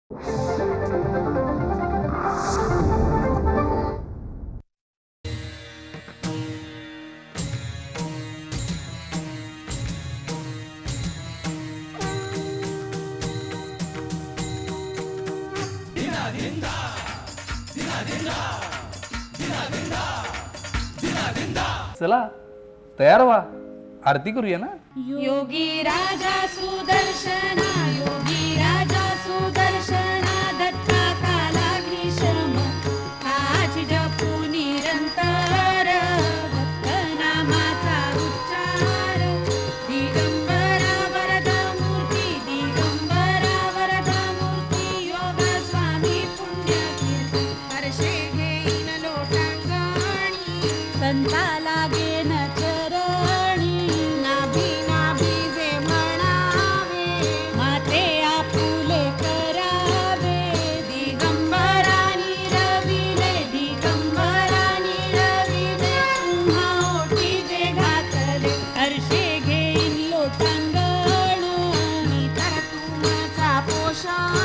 चला तयार व्हा, आरती करूया ना। योगी राजा सुदर्शना, योगी राजा सुदर्शना, दत्ता काला ग्रीष्म आज जपू निरंतर, भक्त नामाचा उच्चार, दिगंबरा वरद मूर्ती, दिगंबरा वरद मूर्ती, योग स्वामी पुण्यकीर्ती, हर्षे घेईन लोटांगणी, संता लागेन चरणी, नाभी नाभी जे म्हणावे, माते आपुले करावे, दिगंबरानी रविले, दिगंबरानी रविले, तुम्हा ओटी जे घातले, हर्षे घेईन लोटांगण, मी तर तुमचा पोषण